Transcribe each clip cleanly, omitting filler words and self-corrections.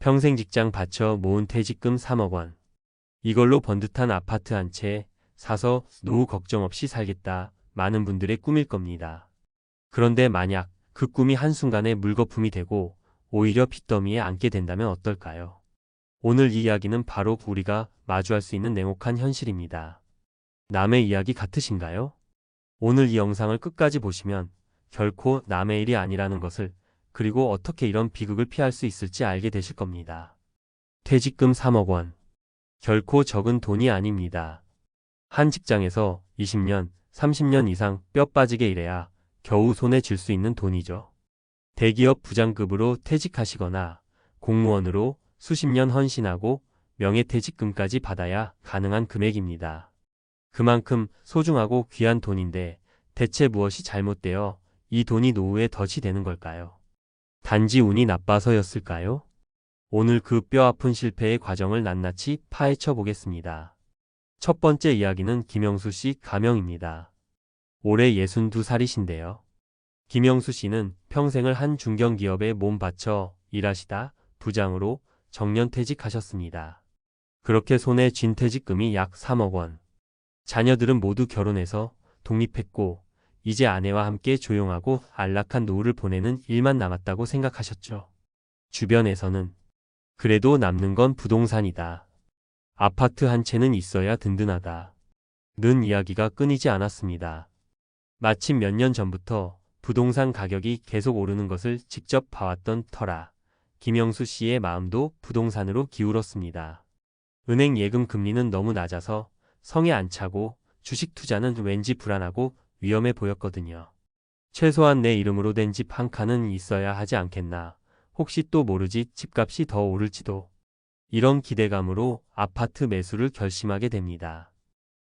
평생 직장 바쳐 모은 퇴직금 3억 원. 이걸로 번듯한 아파트 한 채 사서 노후 걱정 없이 살겠다. 많은 분들의 꿈일 겁니다. 그런데 만약 그 꿈이 한순간에 물거품이 되고 오히려 빚더미에 앉게 된다면 어떨까요? 오늘 이 이야기는 바로 우리가 마주할 수 있는 냉혹한 현실입니다. 남의 이야기 같으신가요? 오늘 이 영상을 끝까지 보시면 결코 남의 일이 아니라는 것을, 그리고 어떻게 이런 비극을 피할 수 있을지 알게 되실 겁니다. 퇴직금 3억 원. 결코 적은 돈이 아닙니다. 한 직장에서 20년, 30년 이상 뼈 빠지게 일해야 겨우 손에 쥘 수 있는 돈이죠. 대기업 부장급으로 퇴직하시거나 공무원으로 수십 년 헌신하고 명예퇴직금까지 받아야 가능한 금액입니다. 그만큼 소중하고 귀한 돈인데 대체 무엇이 잘못되어 이 돈이 노후에 덫이 되는 걸까요? 단지 운이 나빠서였을까요? 오늘 그 뼈아픈 실패의 과정을 낱낱이 파헤쳐 보겠습니다. 첫 번째 이야기는 김영수 씨 가명입니다. 올해 62살이신데요. 김영수 씨는 평생을 한 중견기업에 몸 바쳐 일하시다 부장으로 정년퇴직하셨습니다. 그렇게 손에 쥔 퇴직금이 약 3억 원. 자녀들은 모두 결혼해서 독립했고 이제 아내와 함께 조용하고 안락한 노후를 보내는 일만 남았다고 생각하셨죠. 주변에서는 그래도 남는 건 부동산이다. 아파트 한 채는 있어야 든든하다. 는 이야기가 끊이지 않았습니다. 마침 몇 년 전부터 부동산 가격이 계속 오르는 것을 직접 봐왔던 터라 김영수 씨의 마음도 부동산으로 기울었습니다. 은행 예금 금리는 너무 낮아서 성에 안 차고 주식 투자는 왠지 불안하고 위험해 보였거든요. 최소한 내 이름으로 된 집 한 칸은 있어야 하지 않겠나. 혹시 또 모르지 집값이 더 오를지도. 이런 기대감으로 아파트 매수를 결심하게 됩니다.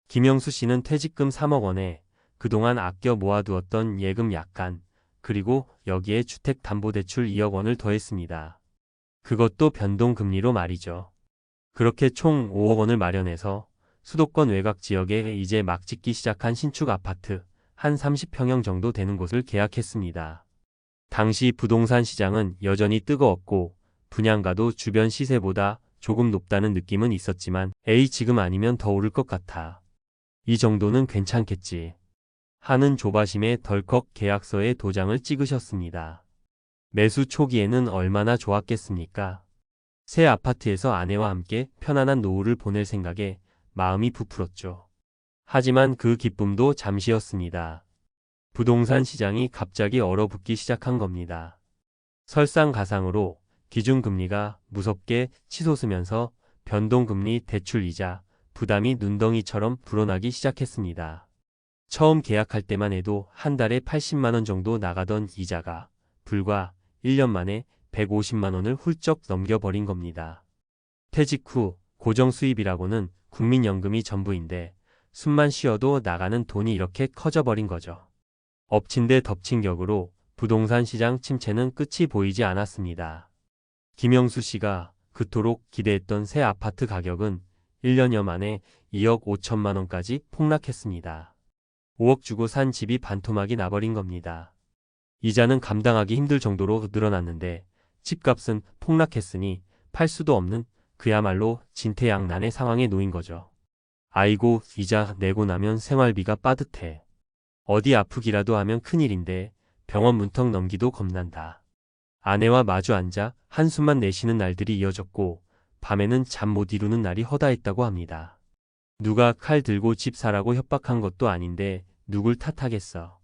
김영수 씨는 퇴직금 3억 원에 그동안 아껴 모아두었던 예금 약간, 그리고 여기에 주택담보대출 2억 원을 더했습니다. 그것도 변동금리로 말이죠. 그렇게 총 5억 원을 마련해서 수도권 외곽 지역에 이제 막 짓기 시작한 신축 아파트 한 30평형 정도 되는 곳을 계약했습니다. 당시 부동산 시장은 여전히 뜨거웠고 분양가도 주변 시세보다 조금 높다는 느낌은 있었지만 에이 지금 아니면 더 오를 것 같아. 이 정도는 괜찮겠지. 하는 조바심에 덜컥 계약서에 도장을 찍으셨습니다. 매수 초기에는 얼마나 좋았겠습니까? 새 아파트에서 아내와 함께 편안한 노후를 보낼 생각에 마음이 부풀었죠. 하지만 그 기쁨도 잠시였습니다. 부동산 시장이 갑자기 얼어붙기 시작한 겁니다. 설상가상으로 기준금리가 무섭게 치솟으면서 변동금리 대출이자 부담이 눈덩이처럼 불어나기 시작했습니다. 처음 계약할 때만 해도 한 달에 80만 원 정도 나가던 이자가 불과 1년 만에 150만 원을 훌쩍 넘겨버린 겁니다. 퇴직 후 고정 수입이라고는 국민연금이 전부인데 숨만 쉬어도 나가는 돈이 이렇게 커져버린 거죠. 엎친 데 덮친 격으로 부동산 시장 침체는 끝이 보이지 않았습니다. 김영수 씨가 그토록 기대했던 새 아파트 가격은 1년여 만에 2억 5천만 원까지 폭락했습니다. 5억 주고 산 집이 반토막이 나버린 겁니다. 이자는 감당하기 힘들 정도로 늘어났는데 집값은 폭락했으니 팔 수도 없는 그야말로 진퇴양난의 상황에 놓인 거죠. 아이고 이자 내고 나면 생활비가 빠듯해. 어디 아프기라도 하면 큰일인데 병원 문턱 넘기도 겁난다. 아내와 마주 앉아 한숨만 내쉬는 날들이 이어졌고 밤에는 잠 못 이루는 날이 허다했다고 합니다. 누가 칼 들고 집 사라고 협박한 것도 아닌데 누굴 탓하겠어.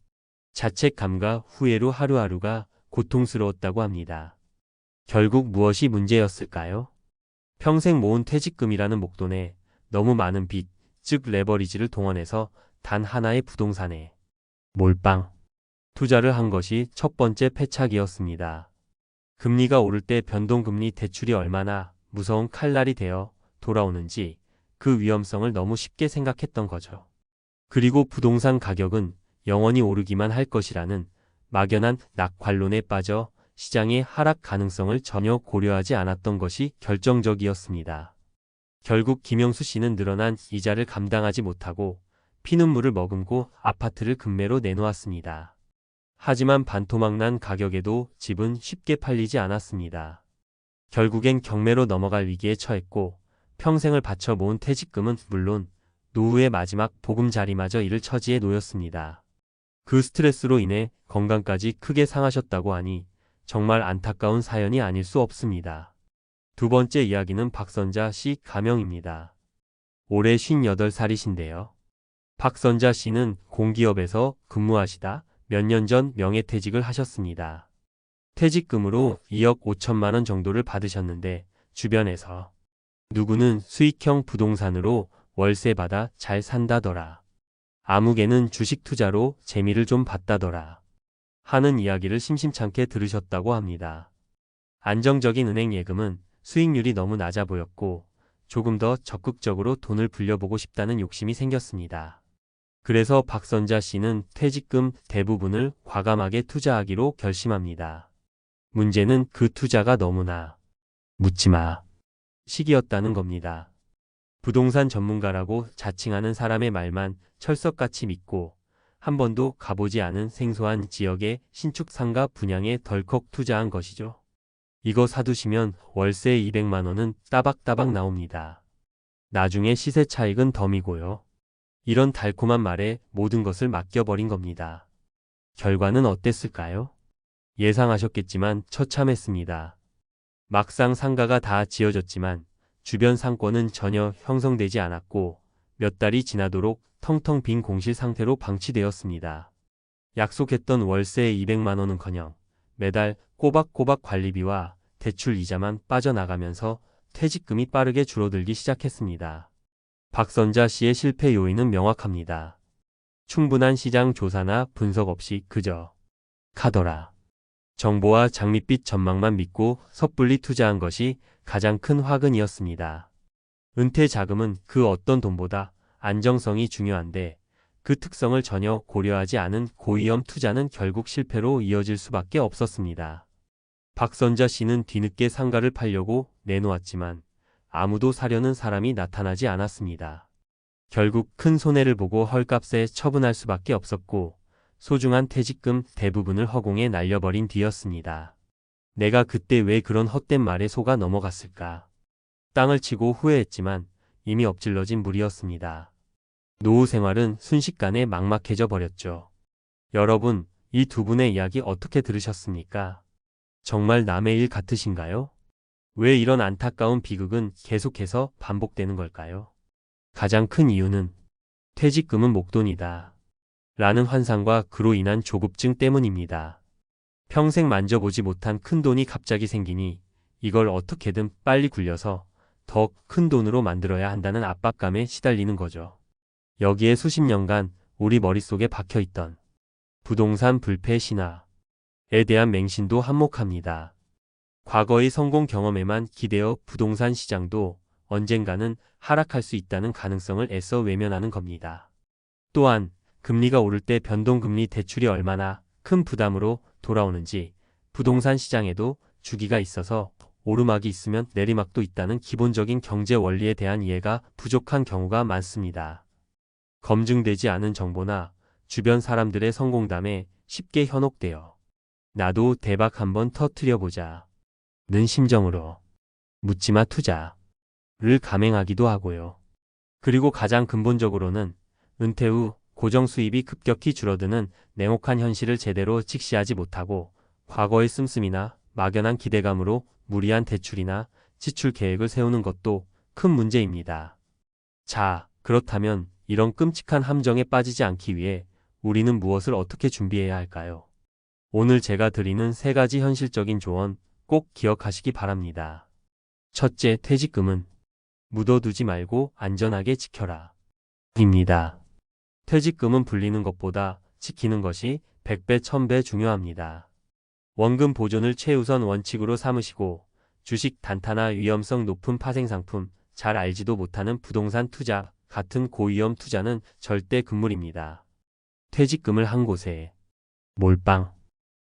자책감과 후회로 하루하루가 고통스러웠다고 합니다. 결국 무엇이 문제였을까요? 평생 모은 퇴직금이라는 목돈에 너무 많은 빚, 즉 레버리지를 동원해서 단 하나의 부동산에 몰빵 투자를 한 것이 첫 번째 패착이었습니다. 금리가 오를 때 변동금리 대출이 얼마나 무서운 칼날이 되어 돌아오는지 그 위험성을 너무 쉽게 생각했던 거죠. 그리고 부동산 가격은 영원히 오르기만 할 것이라는 막연한 낙관론에 빠져 시장의 하락 가능성을 전혀 고려하지 않았던 것이 결정적이었습니다. 결국 김영수 씨는 늘어난 이자를 감당하지 못하고 피눈물을 머금고 아파트를 급매로 내놓았습니다. 하지만 반토막 난 가격에도 집은 쉽게 팔리지 않았습니다. 결국엔 경매로 넘어갈 위기에 처했고 평생을 바쳐 모은 퇴직금은 물론 노후의 마지막 보금자리마저 잃을 처지에 놓였습니다. 그 스트레스로 인해 건강까지 크게 상하셨다고 하니 정말 안타까운 사연이 아닐 수 없습니다. 두 번째 이야기는 박선자 씨 가명입니다. 올해 58살이신데요. 박선자 씨는 공기업에서 근무하시다 몇 년 전 명예퇴직을 하셨습니다. 퇴직금으로 2억 5천만 원 정도를 받으셨는데 주변에서 누구는 수익형 부동산으로 월세 받아 잘 산다더라. 아무개는 주식 투자로 재미를 좀 봤다더라. 하는 이야기를 심심찮게 들으셨다고 합니다. 안정적인 은행 예금은 수익률이 너무 낮아 보였고 조금 더 적극적으로 돈을 불려보고 싶다는 욕심이 생겼습니다. 그래서 박선자 씨는 퇴직금 대부분을 과감하게 투자하기로 결심합니다. 문제는 그 투자가 너무나 묻지마 식이었다는 겁니다. 부동산 전문가라고 자칭하는 사람의 말만 철석같이 믿고 한 번도 가보지 않은 생소한 지역의 신축 상가 분양에 덜컥 투자한 것이죠. 이거 사두시면 월세 200만 원은 따박따박 나옵니다. 나중에 시세 차익은 덤이고요. 이런 달콤한 말에 모든 것을 맡겨버린 겁니다. 결과는 어땠을까요? 예상하셨겠지만 처참했습니다. 막상 상가가 다 지어졌지만 주변 상권은 전혀 형성되지 않았고 몇 달이 지나도록 텅텅 빈 공실 상태로 방치되었습니다. 약속했던 월세 200만 원은커녕 매달 꼬박꼬박 관리비와 대출 이자만 빠져나가면서 퇴직금이 빠르게 줄어들기 시작했습니다. 박선자 씨의 실패 요인은 명확합니다. 충분한 시장 조사나 분석 없이 그저 카더라. 정보와 장밋빛 전망만 믿고 섣불리 투자한 것이 가장 큰 화근이었습니다. 은퇴 자금은 그 어떤 돈보다 안정성이 중요한데 그 특성을 전혀 고려하지 않은 고위험 투자는 결국 실패로 이어질 수밖에 없었습니다. 박선자 씨는 뒤늦게 상가를 팔려고 내놓았지만 아무도 사려는 사람이 나타나지 않았습니다. 결국 큰 손해를 보고 헐값에 처분할 수밖에 없었고 소중한 퇴직금 대부분을 허공에 날려버린 뒤였습니다. 내가 그때 왜 그런 헛된 말에 속아 넘어갔을까? 땅을 치고 후회했지만 이미 엎질러진 물이었습니다. 노후 생활은 순식간에 막막해져 버렸죠. 여러분, 이 두 분의 이야기 어떻게 들으셨습니까? 정말 남의 일 같으신가요? 왜 이런 안타까운 비극은 계속해서 반복되는 걸까요? 가장 큰 이유는 퇴직금은 목돈이다 라는 환상과 그로 인한 조급증 때문입니다. 평생 만져보지 못한 큰 돈이 갑자기 생기니 이걸 어떻게든 빨리 굴려서 더 큰 돈으로 만들어야 한다는 압박감에 시달리는 거죠. 여기에 수십 년간 우리 머릿속에 박혀있던 부동산 불패 신화에 대한 맹신도 한몫합니다. 과거의 성공 경험에만 기대어 부동산 시장도 언젠가는 하락할 수 있다는 가능성을 애써 외면하는 겁니다. 또한 금리가 오를 때 변동금리 대출이 얼마나 큰 부담으로 돌아오는지 부동산 시장에도 주기가 있어서 오르막이 있으면 내리막도 있다는 기본적인 경제 원리에 대한 이해가 부족한 경우가 많습니다. 검증되지 않은 정보나 주변 사람들의 성공담에 쉽게 현혹되어 나도 대박 한번 터뜨려보자 는 심정으로 묻지마 투자를 감행하기도 하고요. 그리고 가장 근본적으로는 은퇴 후 고정 수입이 급격히 줄어드는 냉혹한 현실을 제대로 직시하지 못하고 과거의 씀씀이나 막연한 기대감으로 무리한 대출이나 지출 계획을 세우는 것도 큰 문제입니다. 자, 그렇다면 이런 끔찍한 함정에 빠지지 않기 위해 우리는 무엇을 어떻게 준비해야 할까요? 오늘 제가 드리는 3가지 현실적인 조언 꼭 기억하시기 바랍니다. 첫째, 퇴직금은 묻어두지 말고 안전하게 지켜라. 입니다. 퇴직금은 불리는 것보다 지키는 것이 100배, 1000배 중요합니다. 원금 보존을 최우선 원칙으로 삼으시고 주식 단타나 위험성 높은 파생상품, 잘 알지도 못하는 부동산 투자 같은 고위험 투자는 절대 금물입니다. 퇴직금을 한 곳에 몰빵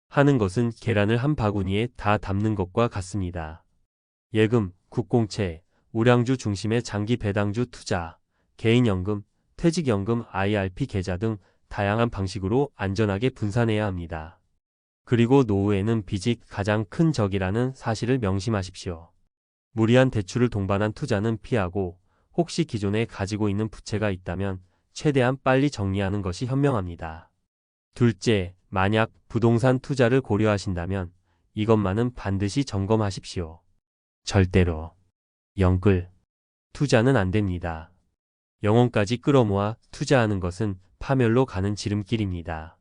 하는 것은 계란을 한 바구니에 다 담는 것과 같습니다. 예금, 국공채, 우량주 중심의 장기 배당주 투자, 개인연금, 퇴직연금, IRP 계좌 등 다양한 방식으로 안전하게 분산해야 합니다. 그리고 노후에는 빚이 가장 큰 적이라는 사실을 명심하십시오. 무리한 대출을 동반한 투자는 피하고 혹시 기존에 가지고 있는 부채가 있다면 최대한 빨리 정리하는 것이 현명합니다. 둘째, 만약 부동산 투자를 고려하신다면 이것만은 반드시 점검하십시오. 절대로 영끌 투자는 안 됩니다. 영혼까지 끌어모아 투자하는 것은 파멸로 가는 지름길입니다.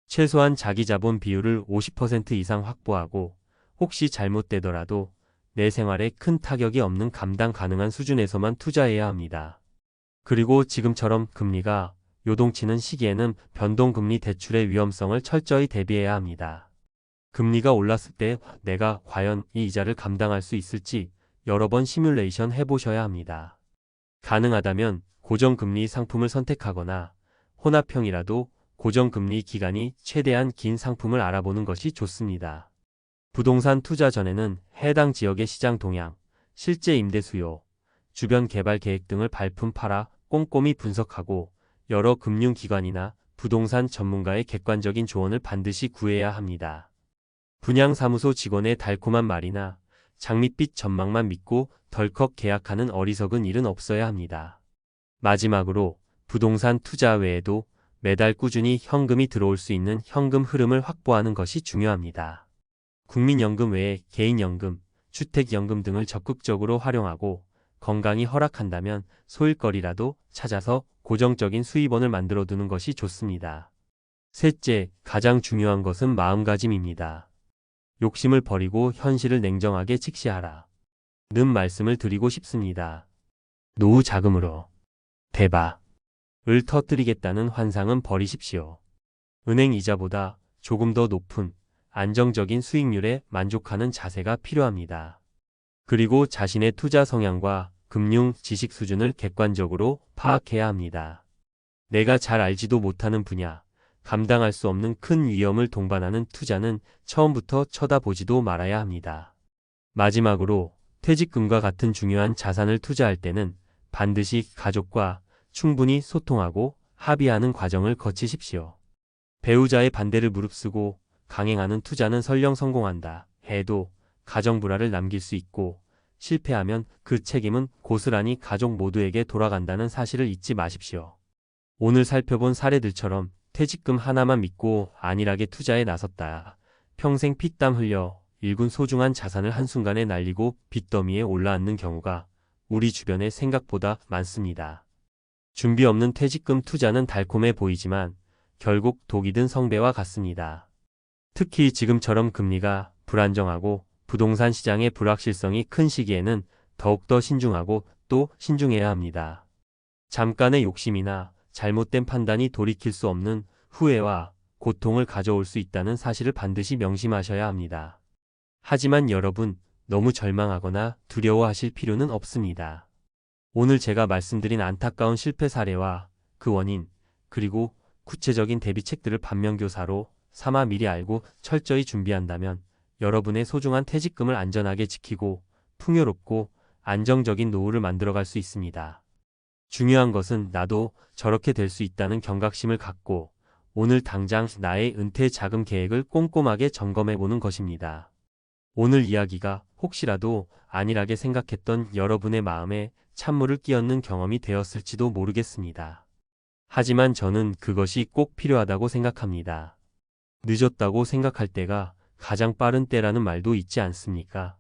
최소한 자기 자본 비율을 50% 이상 확보하고 혹시 잘못되더라도 내 생활에 큰 타격이 없는 감당 가능한 수준에서만 투자해야 합니다. 그리고 지금처럼 금리가 요동치는 시기에는 변동금리 대출의 위험성을 철저히 대비해야 합니다. 금리가 올랐을 때 내가 과연 이 이자를 감당할 수 있을지 여러 번 시뮬레이션 해보셔야 합니다. 가능하다면 고정금리 상품을 선택하거나 혼합형이라도 고정금리 기간이 최대한 긴 상품을 알아보는 것이 좋습니다. 부동산 투자 전에는 해당 지역의 시장 동향, 실제 임대 수요, 주변 개발 계획 등을 발품 팔아 꼼꼼히 분석하고 여러 금융기관이나 부동산 전문가의 객관적인 조언을 반드시 구해야 합니다. 분양사무소 직원의 달콤한 말이나 장밋빛 전망만 믿고 덜컥 계약하는 어리석은 일은 없어야 합니다. 마지막으로 부동산 투자 외에도 매달 꾸준히 현금이 들어올 수 있는 현금 흐름을 확보하는 것이 중요합니다. 국민연금 외에 개인연금, 주택연금 등을 적극적으로 활용하고 건강이 허락한다면 소일거리라도 찾아서 고정적인 수입원을 만들어 두는 것이 좋습니다. 셋째, 가장 중요한 것은 마음가짐입니다. 욕심을 버리고 현실을 냉정하게 직시하라. 는 말씀을 드리고 싶습니다. 노후 자금으로 대박을 터뜨리겠다는 환상은 버리십시오. 은행 이자보다 조금 더 높은 안정적인 수익률에 만족하는 자세가 필요합니다. 그리고 자신의 투자 성향과 금융 지식 수준을 객관적으로 파악해야 합니다. 내가 잘 알지도 못하는 분야, 감당할 수 없는 큰 위험을 동반하는 투자는 처음부터 쳐다보지도 말아야 합니다. 마지막으로 퇴직금과 같은 중요한 자산을 투자할 때는 반드시 가족과 충분히 소통하고 합의하는 과정을 거치십시오. 배우자의 반대를 무릅쓰고 강행하는 투자는 설령 성공한다 해도 가정 불화를 남길 수 있고 실패하면 그 책임은 고스란히 가족 모두에게 돌아간다는 사실을 잊지 마십시오. 오늘 살펴본 사례들처럼 퇴직금 하나만 믿고 안일하게 투자에 나섰다. 평생 피땀 흘려 일군 소중한 자산을 한순간에 날리고 빚더미에 올라앉는 경우가 우리 주변에 생각보다 많습니다. 준비 없는 퇴직금 투자는 달콤해 보이지만 결국 독이 든 성배와 같습니다. 특히 지금처럼 금리가 불안정하고 부동산 시장의 불확실성이 큰 시기에는 더욱더 신중하고 또 신중해야 합니다. 잠깐의 욕심이나 잘못된 판단이 돌이킬 수 없는 후회와 고통을 가져올 수 있다는 사실을 반드시 명심하셔야 합니다. 하지만 여러분, 너무 절망하거나 두려워하실 필요는 없습니다. 오늘 제가 말씀드린 안타까운 실패 사례와 그 원인, 그리고 구체적인 대비책들을 반면교사로 삼아 미리 알고 철저히 준비한다면 여러분의 소중한 퇴직금을 안전하게 지키고 풍요롭고 안정적인 노후를 만들어갈 수 있습니다. 중요한 것은 나도 저렇게 될 수 있다는 경각심을 갖고 오늘 당장 나의 은퇴 자금 계획을 꼼꼼하게 점검해보는 것입니다. 오늘 이야기가 혹시라도 안일하게 생각했던 여러분의 마음에 찬물을 끼얹는 경험이 되었을지도 모르겠습니다. 하지만 저는 그것이 꼭 필요하다고 생각합니다. 늦었다고 생각할 때가 가장 빠른 때라는 말도 있지 않습니까?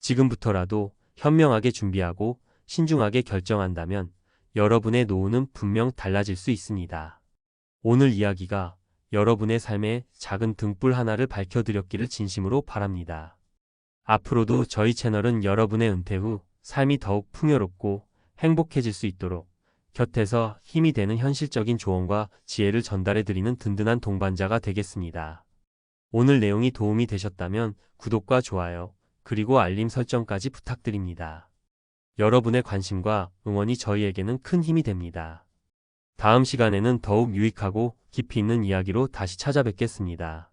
지금부터라도 현명하게 준비하고 신중하게 결정한다면 여러분의 노후는 분명 달라질 수 있습니다. 오늘 이야기가 여러분의 삶의 작은 등불 하나를 밝혀드렸기를 진심으로 바랍니다. 앞으로도 저희 채널은 여러분의 은퇴 후 삶이 더욱 풍요롭고 행복해질 수 있도록 곁에서 힘이 되는 현실적인 조언과 지혜를 전달해드리는 든든한 동반자가 되겠습니다. 오늘 내용이 도움이 되셨다면 구독과 좋아요, 그리고 알림 설정까지 부탁드립니다. 여러분의 관심과 응원이 저희에게는 큰 힘이 됩니다. 다음 시간에는 더욱 유익하고 깊이 있는 이야기로 다시 찾아뵙겠습니다.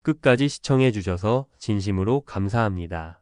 끝까지 시청해 주셔서 진심으로 감사합니다.